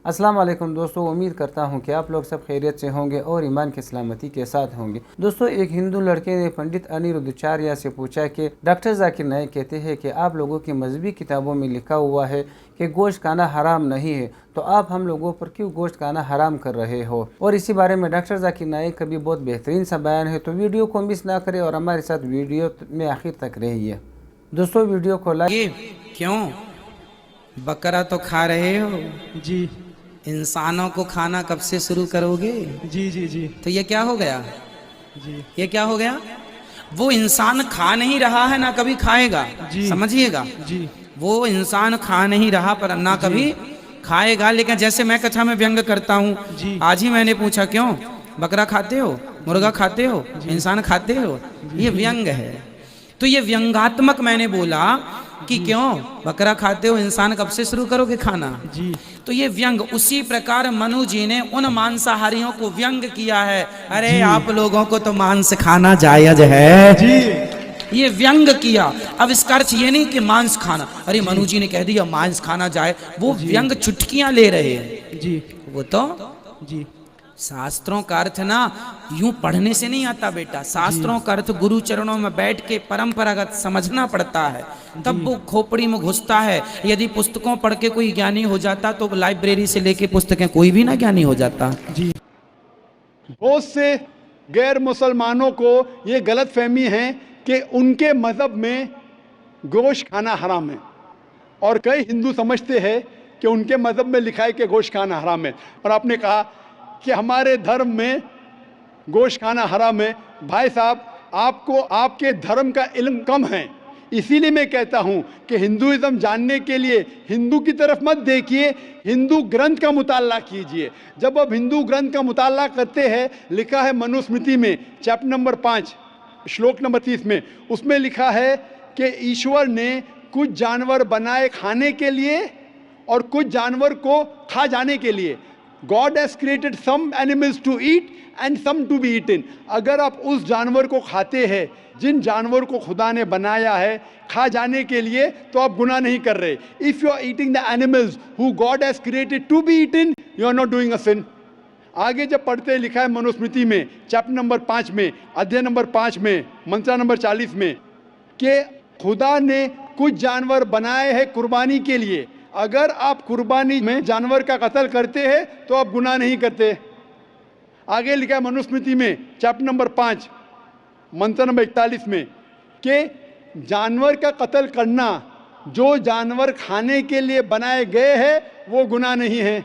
अस्सलाम वालेकुम दोस्तों, उम्मीद करता हूं कि आप लोग सब खैरियत से होंगे और ईमान की सलामती के साथ होंगे। दोस्तों, एक हिंदू लड़के ने पंडित अनिरुद्धाचार्य से पूछा कि डॉक्टर जाकिर नाइक कहते हैं कि आप लोगों की मजहबी किताबों में लिखा हुआ है कि गोश्त खाना हराम नहीं है, तो आप हम लोगों पर क्यों गोश्त खाना हराम कर रहे हो। और इसी बारे में डॉक्टर जाकिर नाइक का भी बहुत बेहतरीन सा बयान है, तो वीडियो को मिस ना करें और हमारे साथ वीडियो में आखिर तक रहिए। दोस्तों, वीडियो को लाइक। क्यों बकरा तो खा रहे हो जी इंसानों को खाना कब से शुरू करोगे? जी जी जी तो ये क्या हो गया? जी ये क्या हो गया? वो इंसान खा नहीं रहा है ना कभी खाएगा। जी समझिएगा, जी वो इंसान खा नहीं रहा पर ना कभी खाएगा। लेकिन जैसे मैं कथा में व्यंग करता हूँ, जी आज ही मैंने पूछा क्यों बकरा खाते हो, मुर्गा खाते हो, इंसान खाते हो, ये व्यंग है। तो ये व्यंगात्मक मैंने बोला कि क्यों बकरा खाते हो, इंसान कब से शुरू करोगे खाना। जी तो ये व्यंग, उसी प्रकार मनु जी ने उन मांसाहारियों को व्यंग किया है। अरे आप लोगों को तो मांस खाना जायज है जी ये व्यंग किया। अब इसका अर्थ ये नहीं कि मांस खाना, अरे मनु जी ने कह दिया मांस खाना जाए, वो व्यंग चुटकियां ले रहे हैं। जी वो तो जी शास्त्रों का अर्थ ना यूं पढ़ने से नहीं आता बेटा, शास्त्रों का अर्थ गुरु चरणों में बैठ के परंपरागत समझना पड़ता है, तब वो खोपड़ी में घुसता है। यदि पुस्तकों पढ़ के कोई ज्ञानी हो जाता तो लाइब्रेरी से लेके पुस्तकें कोई भी ना ज्ञानी हो जाता। जी बहुत से गैर मुसलमानों को ये गलत फहमी है कि उनके मज़हब में गोश्त खाना हराम है, और कई हिंदू समझते हैं कि उनके मज़हब में लिखा है कि गोश्त खाना हराम है। और आपने कहा कि हमारे धर्म में गोश्त खाना हराम है। भाई साहब, आपको आपके धर्म का इल्म कम है, इसीलिए मैं कहता हूँ कि हिंदुइज्म जानने के लिए हिंदू की तरफ मत देखिए, हिंदू ग्रंथ का मुताला कीजिए। जब आप हिंदू ग्रंथ का मुताला करते हैं, लिखा है मनुस्मृति में चैप्टर नंबर 5 श्लोक नंबर 30 में, उसमें लिखा है कि ईश्वर ने कुछ जानवर बनाए खाने के लिए और कुछ जानवर को खा जाने के लिए। God has created some animals to eat and some to be eaten। अगर आप उस जानवर को खाते हैं जिन जानवर को खुदा ने बनाया है खा जाने के लिए, तो आप गुनाह नहीं कर रहे। If you are eating the animals who God has created to be eaten, you are not doing a sin। आगे जब पढ़ते लिखा है मनुस्मृति में चैप्टर नंबर 5 में अध्याय नंबर 5 में मंत्रा नंबर 40 में कि खुदा ने कुछ जानवर बनाए हैं कुर्बानी के लिए। अगर आप कुर्बानी में जानवर का कत्ल करते हैं तो आप गुनाह नहीं करते। आगे लिखा है मनुस्मृति में चैप्टर नंबर 5 मंत्र नंबर 41 में कि जानवर का कत्ल करना जो जानवर खाने के लिए बनाए गए हैं वो गुनाह नहीं है।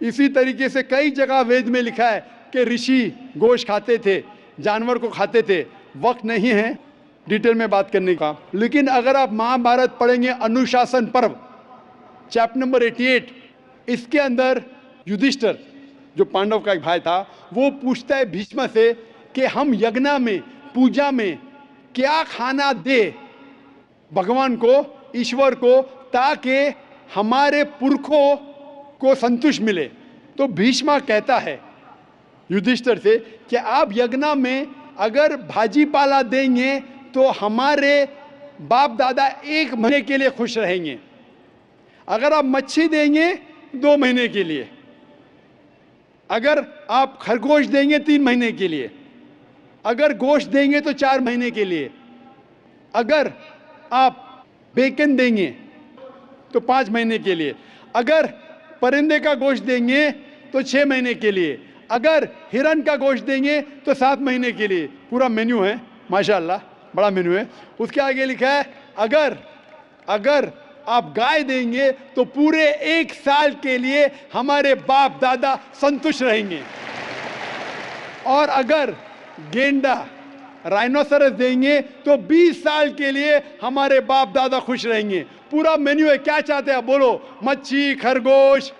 इसी तरीके से कई जगह वेद में लिखा है कि ऋषि गोश्त खाते थे, जानवर को खाते थे। वक्त नहीं है डिटेल में बात करने का, लेकिन अगर आप महाभारत पढ़ेंगे अनुशासन पर्व चैप्टर नंबर 88, इसके अंदर युधिष्ठिर जो पांडव का एक भाई था, वो पूछता है भीष्म से कि हम यज्ञ में पूजा में क्या खाना दे भगवान को, ईश्वर को, ताकि हमारे पुरखों को संतुष्ट मिले। तो भीष्म कहता है युधिष्ठिर से कि आप यज्ञ में अगर भाजी पाला देंगे तो हमारे बाप दादा 1 महीने के लिए खुश रहेंगे। अगर आप मच्छी देंगे 2 महीने के लिए, अगर आप खरगोश देंगे 3 महीने के लिए, अगर गोश्त देंगे तो 4 महीने के लिए, अगर आप बेकन देंगे तो 5 महीने के लिए, अगर परिंदे का गोश्त देंगे तो 6 महीने के लिए, अगर हिरन का गोश्त देंगे तो 7 महीने के लिए। पूरा मेन्यू है, माशाल्लाह बड़ा मेन्यू है। उसके आगे लिखा है अगर आप गाय देंगे तो पूरे 1 साल के लिए हमारे बाप दादा संतुष्ट रहेंगे, और अगर गेंडा राइनोसरस देंगे तो 20 साल के लिए हमारे बाप दादा खुश रहेंगे। पूरा मेन्यू है। क्या चाहते हैं आप बोलो? मच्छी, खरगोश,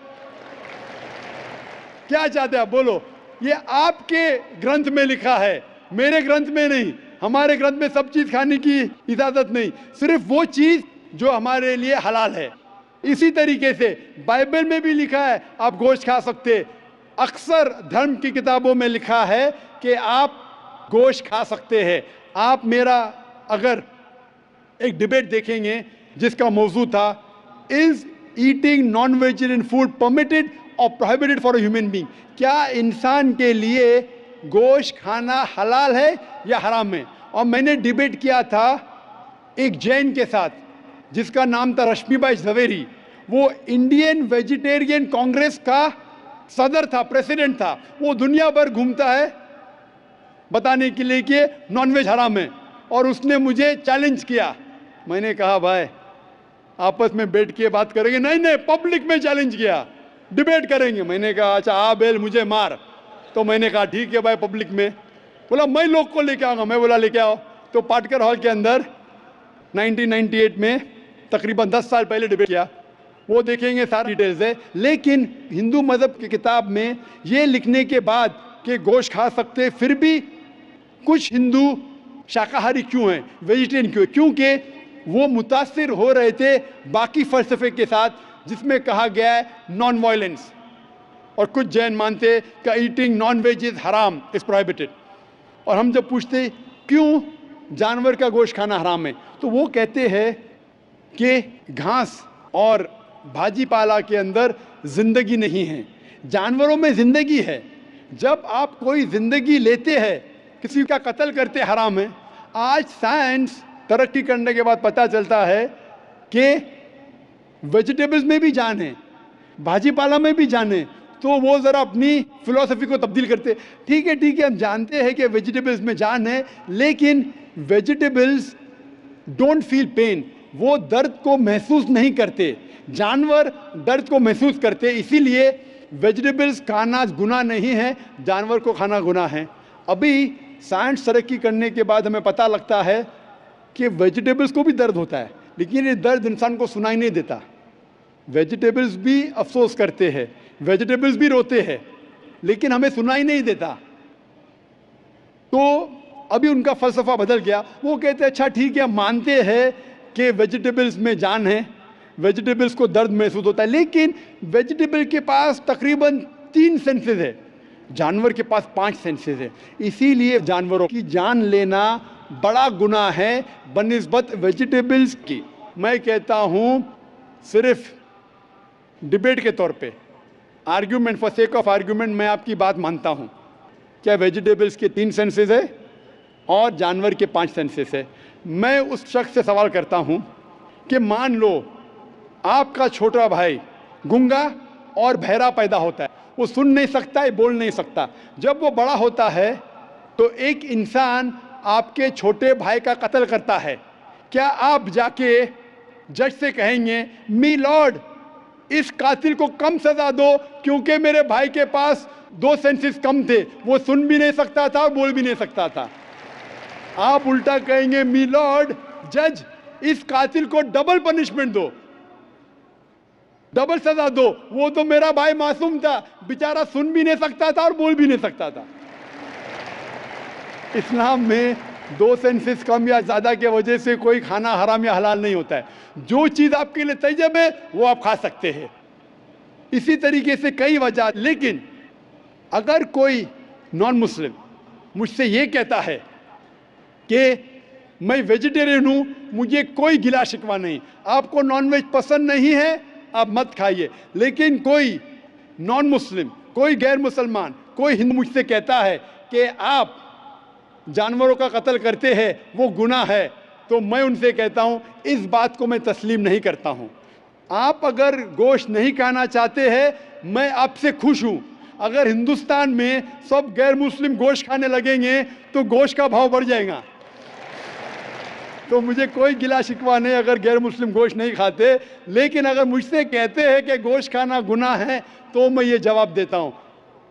क्या चाहते हैं आप बोलो? ये आपके ग्रंथ में लिखा है, मेरे ग्रंथ में नहीं। हमारे ग्रंथ में सब चीज खाने की इजाजत नहीं, सिर्फ वो चीज जो हमारे लिए हलाल है। इसी तरीके से बाइबल में भी लिखा है आप गोश्त खा सकते। अक्सर धर्म की किताबों में लिखा है कि आप गोश्त खा सकते हैं। आप मेरा अगर एक डिबेट देखेंगे जिसका मौजू था, is eating non vegetarian food permitted और prohibited for a human being? क्या इंसान के लिए गोश्त खाना हलाल है या हराम है? और मैंने डिबेट किया था एक जैन के साथ जिसका नाम था रश्मिबाई झवेरी। वो इंडियन वेजिटेरियन कांग्रेस का सदर था, प्रेसिडेंट था। वो दुनिया भर घूमता है बताने के लिए कि नॉनवेज हराम है, और उसने मुझे चैलेंज किया। मैंने कहा भाई आपस में बैठ के बात करेंगे? नहीं नहीं, पब्लिक में चैलेंज किया, डिबेट करेंगे। मैंने कहा अच्छा आ बेल मुझे मार। तो मैंने कहा ठीक है भाई पब्लिक में। बोला मैं लोग को लेके आऊँगा। मैं बोला लेके आओ। तो पाटकर हॉल के अंदर 1998 में तकरीबन 10 साल पहले डिबेट किया। वो देखेंगे सारी डिटेल्स है। लेकिन हिंदू मज़हब की किताब में ये लिखने के बाद कि गोश्त खा सकते, फिर भी कुछ हिंदू शाकाहारी क्यों हैं, वेजिटेरियन क्यों? क्योंकि वो मुतासिर हो रहे थे बाकी फ़लसफ़े के साथ जिसमें कहा गया है नॉन वायलेंस। और कुछ जैन मानते कि ईटिंग नॉन वेज इज़ हराम, इज़ प्रोहिबिटेड। और हम जब पूछते क्यों जानवर का गोश्त खाना हराम है, तो वो कहते हैं कि घास और भाजी पाला के अंदर ज़िंदगी नहीं है, जानवरों में ज़िंदगी है। जब आप कोई ज़िंदगी लेते हैं, किसी का कत्ल करते हराम है। आज साइंस तरक्की करने के बाद पता चलता है कि वेजिटेबल्स में भी जान है, भाजी पाला में भी जान है। तो वो ज़रा अपनी फिलॉसफी को तब्दील करते। ठीक है, हम जानते हैं कि वेजिटेबल्स में जान है, लेकिन वेजिटेबल्स डोंट फील पेन, वो दर्द को महसूस नहीं करते। जानवर दर्द को महसूस करते, इसीलिए वेजिटेबल्स खाना गुनाह नहीं है, जानवर को खाना गुनाह है। अभी साइंस तरक्की करने के बाद हमें पता लगता है कि वेजिटेबल्स को भी दर्द होता है, लेकिन ये दर्द इंसान को सुनाई नहीं देता। वेजिटेबल्स भी अफसोस करते हैं, वेजिटेबल्स भी रोते हैं, लेकिन हमें सुनाई नहीं देता। तो अभी उनका फ़लसफ़ा बदल गया। वो कहते हैं अच्छा ठीक है, मानते हैं कि वेजिटेबल्स में जान है, वेजिटेबल्स को दर्द महसूस होता है, लेकिन वेजिटेबल के पास तकरीबन 3 सेंसेस है, जानवर के पास 5 सेंसेस है। इसीलिए जानवरों की जान लेना बड़ा गुनाह है बनिस्बत वेजिटेबल्स की। मैं कहता हूँ सिर्फ डिबेट के तौर पे, argument, for sake of argument, मैं आपकी बात मानता हूँ। क्या वेजिटेबल्स के 3 सेंसेस है और जानवर के 5 सेंसेस है? मैं उस शख्स से सवाल करता हूँ कि मान लो आपका छोटा भाई गूंगा और बहरा पैदा होता है, वो सुन नहीं सकता है, बोल नहीं सकता। जब वो बड़ा होता है तो एक इंसान आपके छोटे भाई का कत्ल करता है, क्या आप जाके जज से कहेंगे मी लॉर्ड इस कातिल को कम सजा दो क्योंकि मेरे भाई के पास 2 सेंसेस कम थे, वो सुन भी नहीं सकता था और बोल भी नहीं सकता था? आप उल्टा कहेंगे मी लॉर्ड जज इस कातिल को डबल पनिशमेंट दो, डबल सजा दो, वो तो मेरा भाई मासूम था, बेचारा सुन भी नहीं सकता था और बोल भी नहीं सकता था। इस्लाम में 2 सेंसेस कम या ज़्यादा के वजह से कोई खाना हराम या हलाल नहीं होता है। जो चीज़ आपके लिए तैयब है वो आप खा सकते हैं। इसी तरीके से कई वजह। लेकिन अगर कोई नॉन मुस्लिम मुझसे ये कहता है कि मैं वेजिटेरियन हूँ, मुझे कोई गिला शिकवा नहीं, आपको नॉनवेज पसंद नहीं है आप मत खाइए, लेकिन कोई नॉन मुस्लिम, कोई गैर मुसलमान, कोई हिंदू मुझसे कहता है कि आप जानवरों का कत्ल करते हैं वो गुनाह है, तो मैं उनसे कहता हूँ इस बात को मैं तस्लीम नहीं करता हूँ। आप अगर गोश्त नहीं खाना चाहते हैं, मैं आपसे खुश हूँ। अगर हिंदुस्तान में सब गैर मुस्लिम गोश्त खाने लगेंगे तो गोश्त का भाव बढ़ जाएगा। तो मुझे कोई गिला शिकवा नहीं अगर गैर मुस्लिम गोश्त नहीं खाते, लेकिन अगर मुझसे कहते हैं कि गोश्त खाना गुनाह है तो मैं ये जवाब देता हूँ।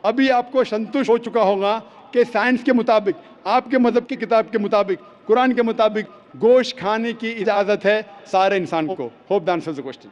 अभी आपको संतुष्ट हो चुका होगा कि साइंस के मुताबिक, आपके मज़हब की किताब के मुताबिक, कुरान के मुताबिक गोश्त खाने की इजाज़त है सारे इंसान को। Hope the answers the question.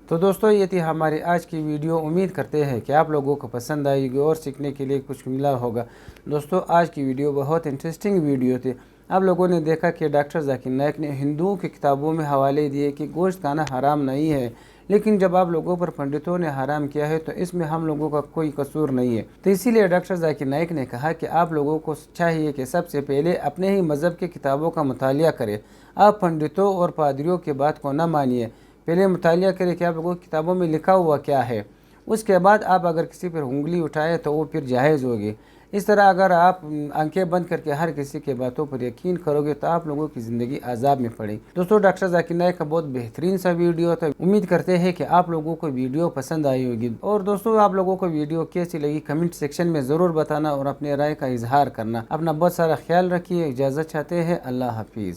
तो दोस्तों ये थी हमारी आज की वीडियो। उम्मीद करते हैं कि आप लोगों को पसंद आएगी और सीखने के लिए कुछ मिला होगा। दोस्तों आज की वीडियो बहुत इंटरेस्टिंग वीडियो थी। आप लोगों ने देखा कि डॉक्टर जाकिर नाइक ने हिंदुओं की किताबों में हवाले दिए कि गोश्त खाना हराम नहीं है, लेकिन जब आप लोगों पर पंडितों ने हराम किया है तो इसमें हम लोगों का कोई कसूर नहीं है। तो इसीलिए डॉक्टर जाकिर नाइक ने कहा कि आप लोगों को चाहिए कि सबसे पहले अपने ही मज़हब की किताबों का मुतालिया करें। आप पंडितों और पादरियों की बात को न मानिए, पहले मुतालिया करें कि आप लोगों की किताबों में लिखा हुआ क्या है। उसके बाद आप अगर किसी पर उंगली उठाएं तो वो फिर जायज़ होगी। इस तरह अगर आप आंखें बंद करके हर किसी के बातों पर यकीन करोगे तो आप लोगों की ज़िंदगी अजाब में पड़ेगी। दोस्तों, डॉक्टर जाकिर नाइक का बहुत बेहतरीन सा वीडियो था। उम्मीद करते हैं कि आप लोगों को वीडियो पसंद आई होगी। और दोस्तों, आप लोगों को वीडियो कैसी लगी कमेंट सेक्शन में ज़रूर बताना और अपने राय का इजहार करना। अपना बहुत सारा ख्याल रखिए। इजाज़त चाहते हैं। अल्लाह हाफिज़।